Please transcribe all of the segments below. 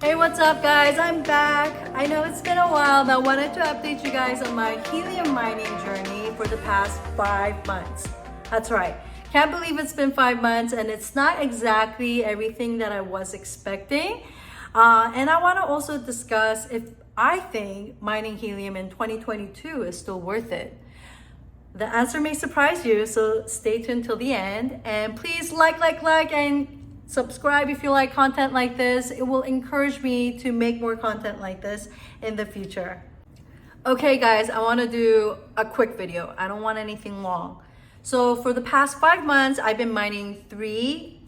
Hey, what's up guys? I'm back. I know it's been a while, but I wanted to update you guys on my helium mining journey for the past 5 months. That's right. Can't believe it's been 5 months and it's not exactly everything that I was expecting. And I want to also discuss if I think mining helium in 2022 is still worth it. The answer may surprise you, so stay tuned till the end. And please like, and subscribe if you like content like this. It will encourage me to make more content like this in the future. Okay guys, I want to do a quick video. I don't want anything long. So for the past 5 months, I've been mining three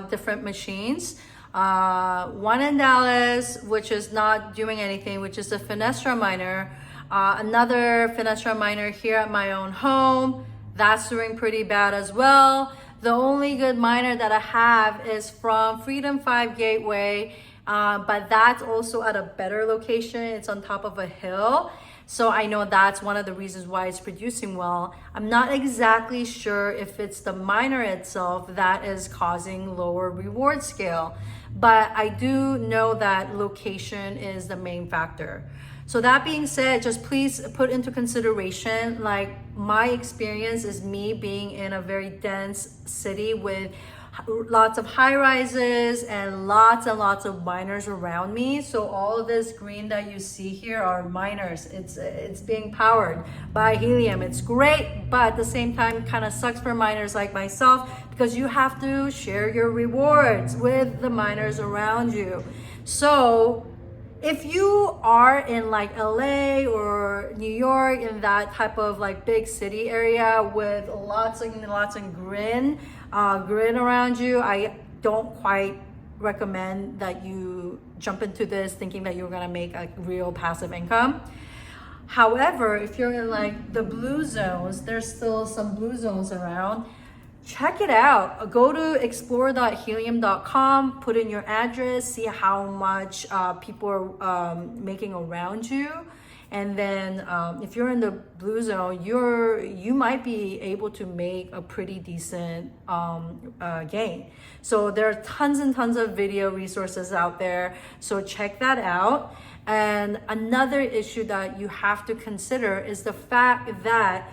different machines. One in Dallas, which is not doing anything, which is a Fenestra miner. Another Fenestra miner here at my own home. That's doing pretty bad as well. The only good miner that I have is from Freedom 5 Gateway, but that's also at a better location. It's on top of a hill. So I know that's one of the reasons why it's producing well. I'm not exactly sure if it's the miner itself that is causing lower reward scale, but I do know that location is the main factor. So that being said, just please put into consideration, like my experience is me being in a very dense city with lots of high rises and lots of miners around me. So all of this green that you see here are miners. It's being powered by helium. It's great, but at the same time kind of sucks for miners like myself because you have to share your rewards with the miners around you. So if you are in like LA or New York, in that type of like big city area with lots of green around you, I don't quite recommend that you jump into this thinking that you're gonna make a real passive income. However, if you're in like the blue zones, there's still some blue zones around. Check it out. Go to explore.helium.com, put in your address, see how much people are making around you. And then if you're in the blue zone, you might be able to make a pretty decent gain. So there are tons and tons of video resources out there. So check that out. And another issue that you have to consider is the fact that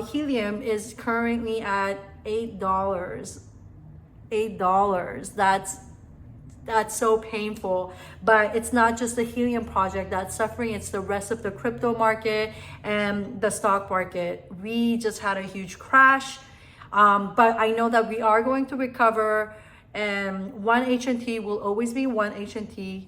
helium is currently at $8. That's so painful. But it's not just the helium project that's suffering, it's the rest of the crypto market and the stock market. We just had a huge crash. But I know that we are going to recover, and one HNT will always be one HNT,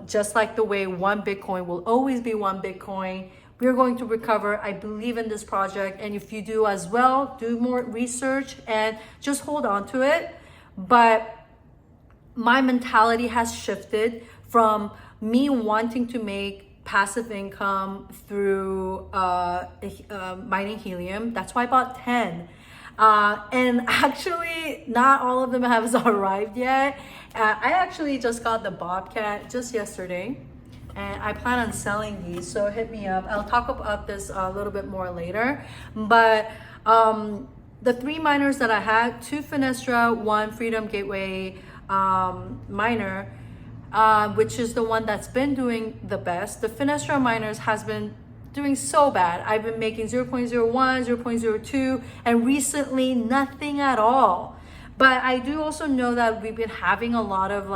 just like the way one Bitcoin will always be one Bitcoin. We're going to recover. I believe in this project. And if you do as well, do more research and just hold on to it. But my mentality has shifted from me wanting to make passive income through mining helium. That's why I bought 10. And actually, not all of them have arrived yet. I actually just got the Bobcat just yesterday. And I plan on selling these, so hit me up. I'll talk about this a little bit more later. But the three miners that I had, two Fenestra, one Freedom Gateway miner, which is the one that's been doing the best. The Fenestra miners has been doing so bad. I've been making 0.01, 0.02, and recently nothing at all. But I do also know that we've been having a lot of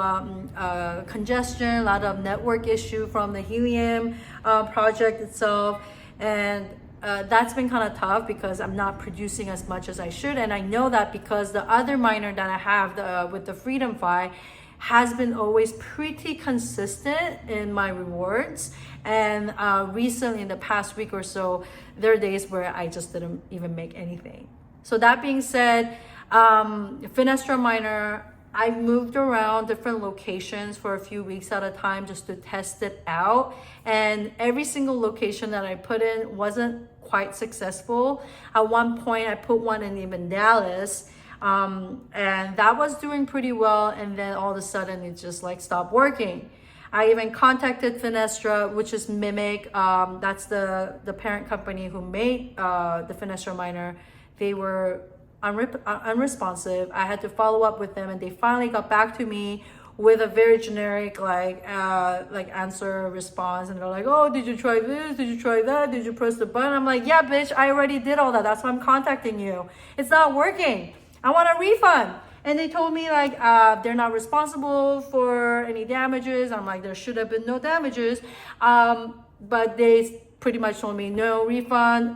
congestion, a lot of network issue from the helium project itself. And that's been kind of tough because I'm not producing as much as I should. And I know that because the other miner that I have with the Freedom Fi has been always pretty consistent in my rewards. And recently, in the past week or so, there are days where I just didn't even make anything. So that being said, Fenestra miner, I moved around different locations for a few weeks at a time just to test it out. And every single location that I put in wasn't quite successful. At one point, I put one in even Dallas, and that was doing pretty well. And then all of a sudden, it just like stopped working. I even contacted Fenestra, which is Mimic. That's the parent company who made the Fenestra miner. They were unresponsive. I had to follow up with them, and they finally got back to me with a very generic like answer response, and they're like, oh, did you try this, did you try that, did you press the button? I'm like, yeah bitch, I already did all that, that's why I'm contacting you. It's not working, I want a refund. And they told me like they're not responsible for any damages. I'm like, there should have been no damages, but they pretty much told me no refund,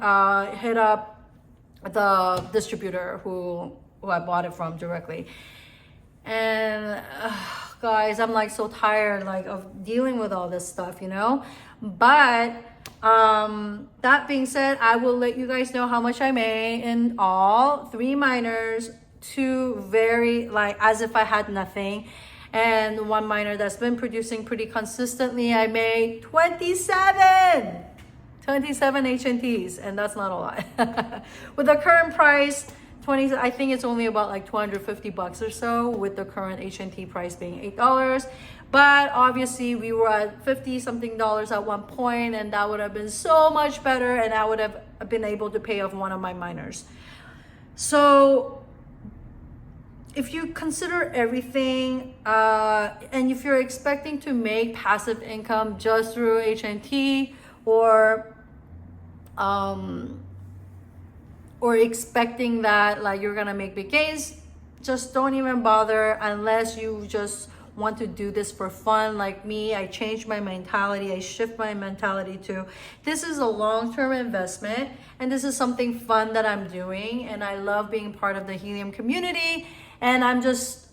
hit up the distributor who I bought it from directly. And guys, I'm like so tired like of dealing with all this stuff, you know. But that being said, I will let you guys know how much I made in all 3 miners, 2 very like as if I had nothing, and 1 miner that's been producing pretty consistently. I made 27 HNTs, and that's not a lot. With the current price, I think it's only about like $250 or so, with the current HNT price being $8. But obviously we were at 50 something dollars at one point, and that would have been so much better, and I would have been able to pay off one of my miners. So if you consider everything, and if you're expecting to make passive income just through HNT, or expecting that like you're gonna make big gains, just don't even bother unless you just want to do this for fun. Like me, I changed my mentality. I shift my mentality to this is a long-term investment, and this is something fun that I'm doing, and I love being part of the Helium community, and I'm just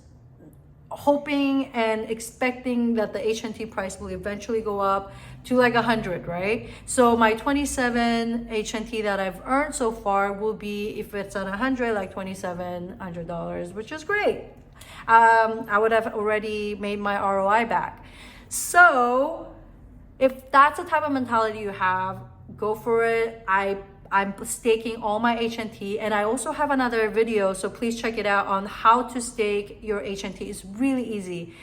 hoping and expecting that the HNT price will eventually go up to like 100, right? So my 27 HNT that I've earned so far will be, if it's at 100, like $2,700, which is great. I would have already made my ROI back. So if that's the type of mentality you have, go for it. I'm staking all my HNT, and I also have another video, so please check it out, on how to stake your HNT. It's really easy.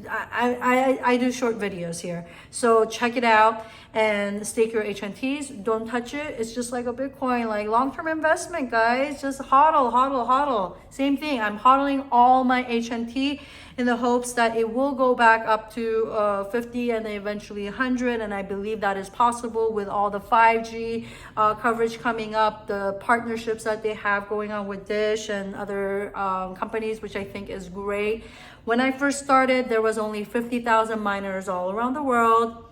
I do short videos here, so check it out and stake your HNTs. Don't touch it. It's just like a Bitcoin, like long-term investment, guys. Just hodl. Same thing. I'm hodling all my HNT in the hopes that it will go back up to 50 and then eventually 100, and I believe that is possible with all the 5G coverage coming up, the partnerships that they have going on with Dish and other companies, which I think is great. When I first started, there was only 50,000 miners all around the world,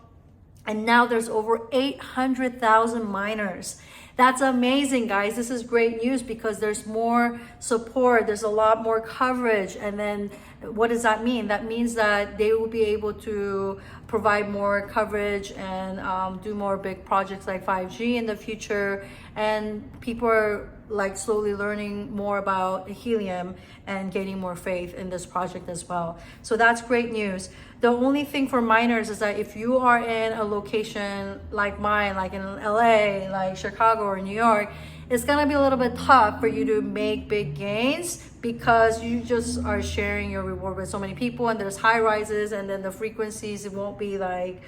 and now there's over 800,000 miners. That's amazing, guys. This is great news because there's more support, there's a lot more coverage. And then what does that mean? That means that they will be able to provide more coverage and do more big projects like 5G in the future. And people are like slowly learning more about Helium and gaining more faith in this project as well. So that's great news. The only thing for miners is that if you are in a location like mine, like in LA, like Chicago or New York, it's gonna be a little bit tough for you to make big gains because you just are sharing your reward with so many people, and there's high rises, and then the frequencies, it won't be like,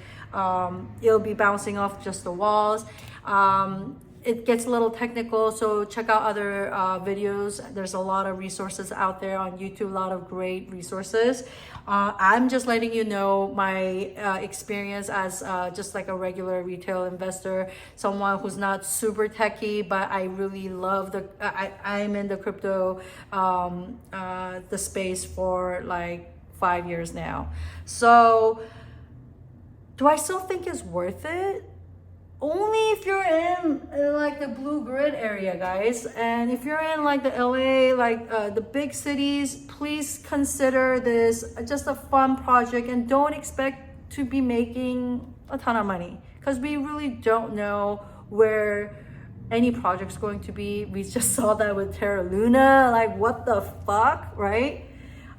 it'll be bouncing off just the walls. It gets a little technical, so check out other videos. There's a lot of resources out there on YouTube, a lot of great resources. I'm just letting you know my experience as just like a regular retail investor, someone who's not super techie, but I really love I'm in the crypto the space for like 5 years now. So do I still think it's worth it? Only if you're in like the blue grid area, guys. And if you're in like the LA, like the big cities, please consider this just a fun project, and don't expect to be making a ton of money, because we really don't know where any project's going to be. We just saw that with Terra Luna. Like, what the fuck, right?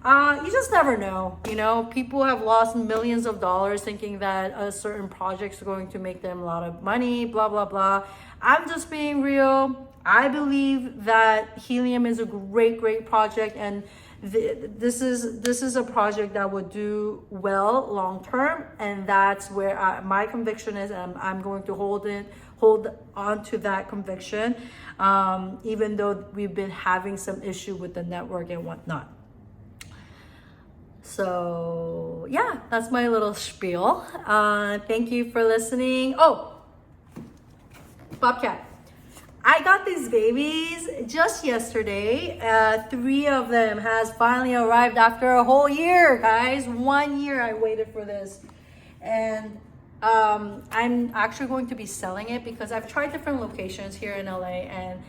You just never know, you know. People have lost millions of dollars thinking that a certain project's going to make them a lot of money, blah, blah, blah. I'm just being real. I believe that Helium is a great project, and this is a project that would do well long term, and that's where my conviction is, and I'm going to hold on to that conviction, even though we've been having some issue with the network and whatnot. So yeah, that's my little spiel. Thank you for listening. Oh, Bobcat. I got these babies just yesterday. 3 of them has finally arrived after a whole year, guys. 1 year I waited for this. And I'm actually going to be selling it because I've tried different locations here in LA and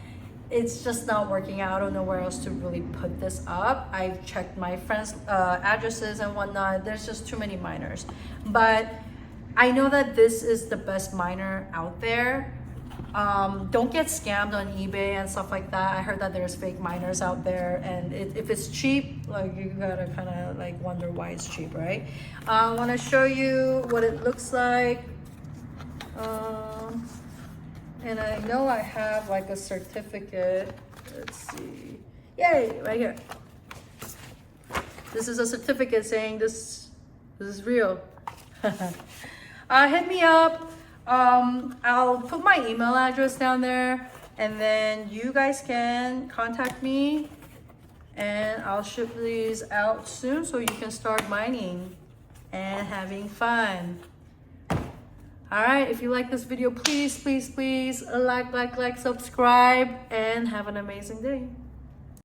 it's just not working out. I don't know where else to really put this up. I've checked my friends' addresses and whatnot. There's just too many miners. But I know that this is the best miner out there. Don't get scammed on eBay and stuff like that. I heard that there's fake miners out there, and if it's cheap, like you gotta kind of like wonder why it's cheap, right? I want to show you what it looks like, and I know I have like a certificate. Let's see, yay, right here. This is a certificate saying this is real. Hit me up. I'll put my email address down there and then you guys can contact me and I'll ship these out soon so you can start mining and having fun. All right, if you like this video, please like, subscribe, and have an amazing day.